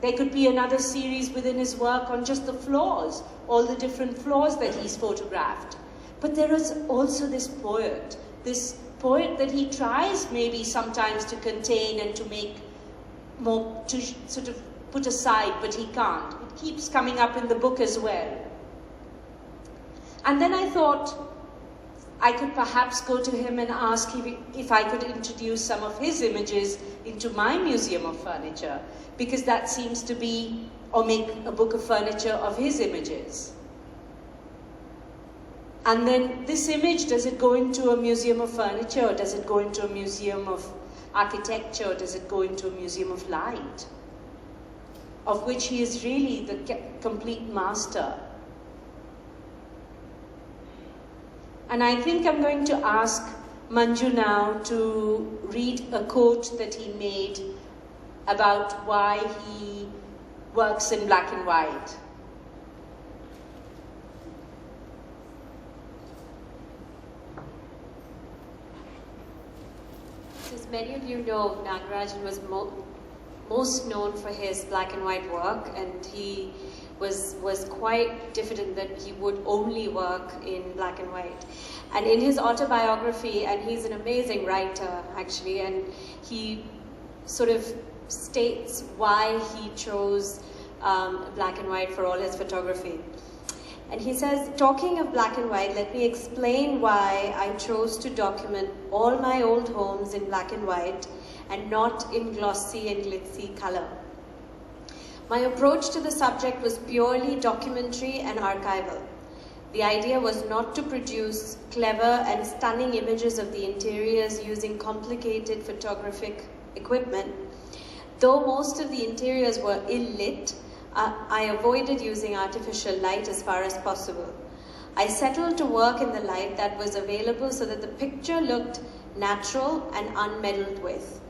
There could be another series within his work on just the floors, all the different floors that he's photographed. But there is also this poet that he tries maybe sometimes to contain and to make more, to sort of put aside, but he can't. It keeps coming up in the book as well. And then I thought I could perhaps go to him and ask if I could introduce some of his images into my museum of furniture, because that seems to be, or make a book of furniture of his images. And then this image, does it go into a museum of furniture, or does it go into a museum of architecture, or does it go into a museum of light, of which he is really the complete master? And I think I'm going to ask Manju now to read a quote that he made about why he works in black and white. As many of you know, Nagarajan was most known for his black and white work, and he was quite diffident that he would only work in black and white. And in his autobiography, and he's an amazing writer actually, and he sort of states why he chose black and white for all his photography. And he says, talking of black and white, let me explain why I chose to document all my old homes in black and white and not in glossy and glitzy color. My approach to the subject was purely documentary and archival. The idea was not to produce clever and stunning images of the interiors using complicated photographic equipment. Though most of the interiors were ill-lit, I avoided using artificial light as far as possible. I settled to work in the light that was available so that the picture looked natural and unmeddled with.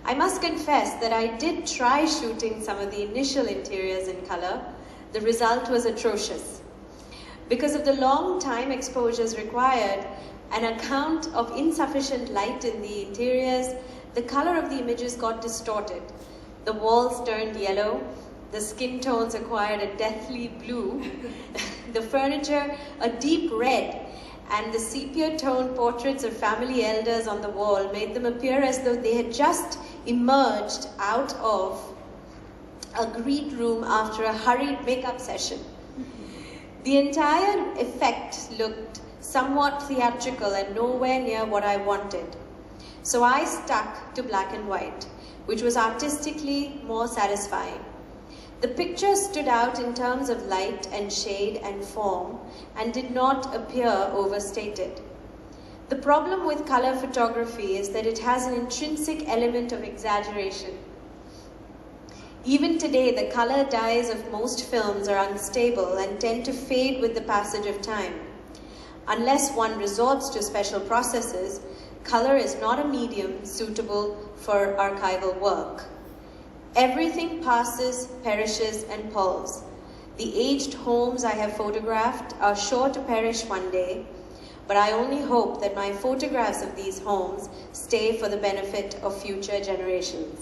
I must confess that I did try shooting some of the initial interiors in color. The result was atrocious. Because of the long time exposures required, an account of insufficient light in the interiors, the color of the images got distorted. The walls turned yellow, the skin tones acquired a deathly blue, the furniture a deep red, and the sepia-toned portraits of family elders on the wall made them appear as though they had just emerged out of a greet room after a hurried makeup session. The entire effect looked somewhat theatrical and nowhere near what I wanted. So I stuck to black and white, which was artistically more satisfying. The picture stood out in terms of light and shade and form and did not appear overstated. The problem with color photography is that it has an intrinsic element of exaggeration. Even today, the color dyes of most films are unstable and tend to fade with the passage of time. Unless one resorts to special processes, color is not a medium suitable for archival work. Everything passes, perishes, and palls. The aged homes I have photographed are sure to perish one day, but I only hope that my photographs of these homes stay for the benefit of future generations.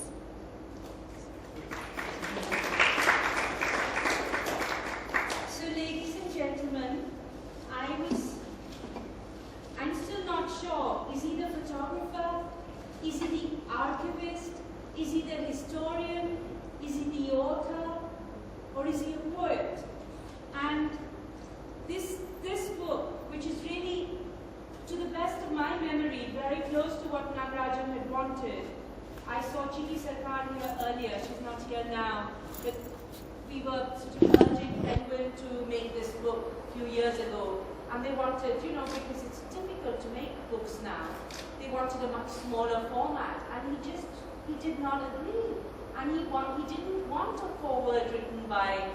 So ladies and gentlemen, I'm still not sure, is he the photographer, is he the archivist, is he the historian, is he the author, or is he a poet? And this book, which is really, to the best of my memory, very close to what Nagarajan had wanted. I saw Chiki Sarkar here earlier, she's not here now, but we were sort of urging Edwin to make this book a few years ago. And they wanted, because it's difficult to make books now, they wanted a much smaller format, and he did not agree. And he didn't want a foreword written by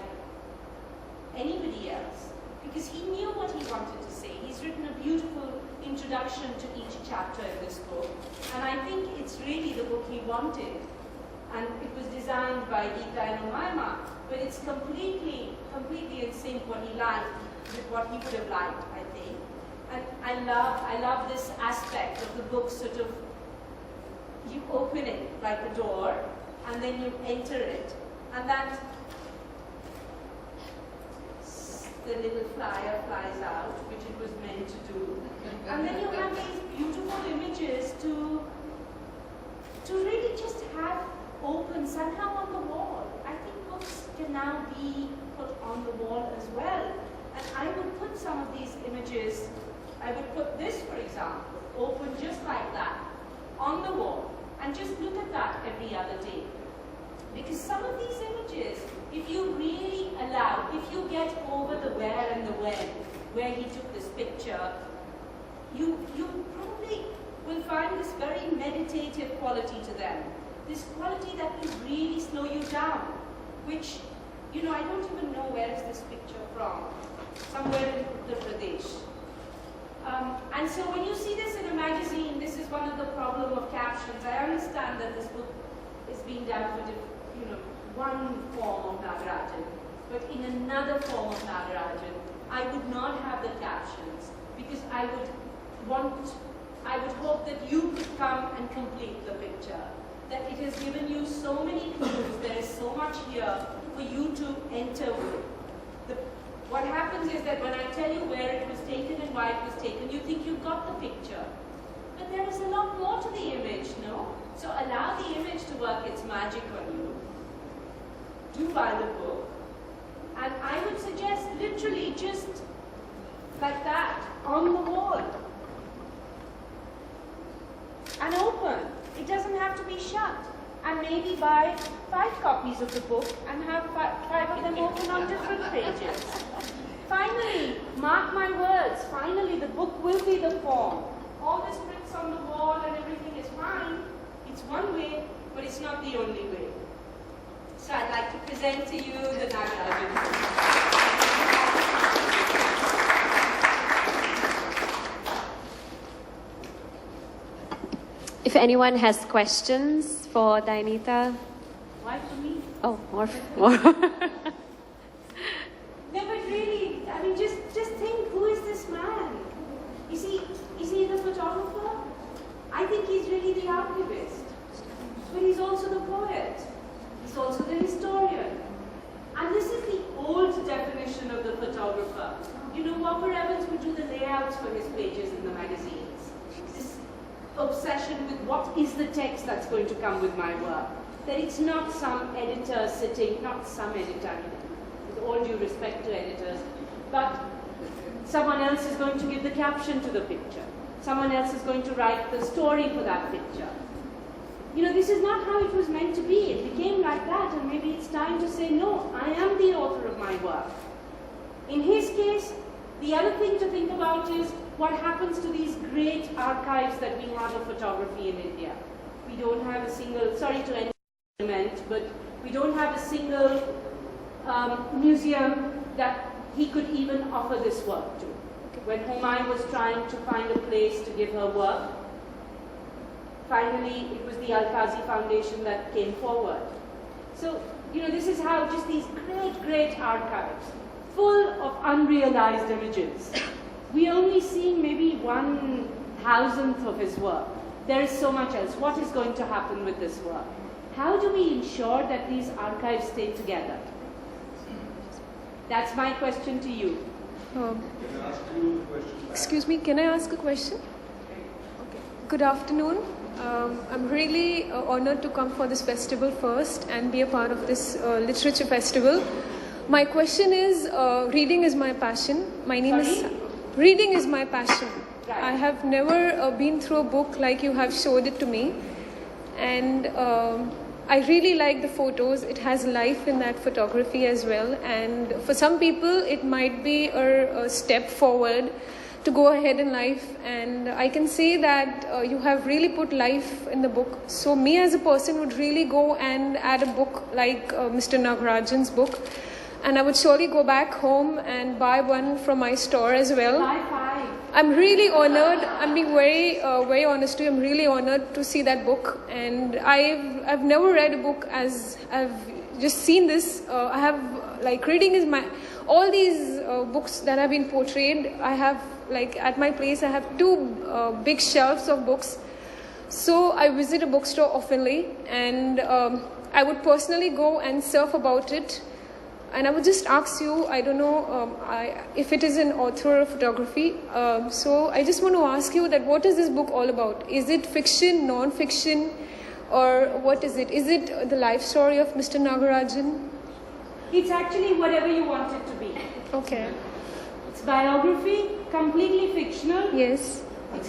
anybody else, because he knew what he wanted to say. He's written a beautiful introduction to each chapter in this book, and I think it's really the book he wanted. And it was designed by Geeta and Umayma, but it's completely in sync what he liked with what he would have liked, I think. And I love this aspect of the book, sort of, you open it like a door, and then you enter it. And that the little flyer flies out, which it was meant to do. And then you have these beautiful images to really just have open somehow on the wall. I think books can now be put on the wall as well. And I would put some of these images, I would put this, for example, open just like that, on the wall. And just look at that every other day. Because some of these images, if you really allow, if you get over the where and the when, where he took this picture, you probably will find this very meditative quality to them. This quality that will really slow you down, which, you know, I don't even know where is this picture from. Somewhere in Uttar Pradesh. And so when you see this in a magazine, this is one of the problem of captions. I understand that this book is being done for, one form of Nagarajan, but in another form of Nagarajan, I would not have the captions because I would hope that you could come and complete the picture. That it has given you so many clues, there is so much here for you to enter with. What happens is that when I tell you where it was taken and why it was taken, you think you've got the picture. But there is a lot more to the image, no? So allow the image to work its magic on you. Do buy the book. And I would suggest literally just like that, on the wall. And open. It doesn't have to be shut. And maybe buy 5 copies of the book and have 5 of them open on different pages. Finally, mark my words, finally the book will be the form. All this bricks on the wall and everything is fine. It's one way, but it's not the only way. So I'd like to present to you the Nagarajan. If anyone has questions for Dainita. Why for me? Oh, more. No, but really, I mean, just think, who is this man? Is he the photographer? I think he's really the archivist. But he's also the poet. He's also the historian. And this is the old definition of the photographer. You know, Walker Evans would do the layouts for his pages in the magazines. This obsession with what is the text that's going to come with my work. That it's not some editor sitting, not some editor, with all due respect to editors, but someone else is going to give the caption to the picture. Someone else is going to write the story for that picture. You know, this is not how it was meant to be. It became like that, and maybe it's time to say, no, I am the author of my work. In his case, the other thing to think about is what happens to these great archives that we have of photography in India. We don't have a single, sorry to end but we don't have a single museum that he could even offer this work to. When Humayun was trying to find a place to give her work, finally it was the Al-Qazi Foundation that came forward. So, you know, this is how just these great, great archives, full of unrealized images. We only see maybe 1/1000th of his work. There is so much else. What is going to happen with this work? How do we ensure that these archives stay together? That's my question to you. Can I ask you a question? Excuse me, can I ask a question? Okay. Good afternoon. I'm really honored to come for this festival first and be a part of this literature festival. My question is, reading is my passion. My name is reading is my passion. Right. I have never been through a book like you have showed it to me, and I really like the photos. It has life in that photography as well, and for some people it might be a step forward to go ahead in life, and I can see that you have really put life in the book. So me as a person would really go and add a book like Mr. Nagarajan's book, and I would surely go back home and buy one from my store as well. High five. I'm really honored. I'm being very honest to you. I'm really honored to see that book, and I've never read a book as I've just seen this. I have reading is my all these books that have been portrayed. I have at my place I have 2 big shelves of books. So I visit a bookstore oftenly, and I would personally go and surf about it. And I would just ask you, I don't know if it is an author of photography. So I just want to ask you that what is this book all about? Is it fiction, non-fiction, or what is it? Is it the life story of Mr. Nagarajan? It's actually whatever you want it to be. Okay. It's biography, completely fictional. Yes.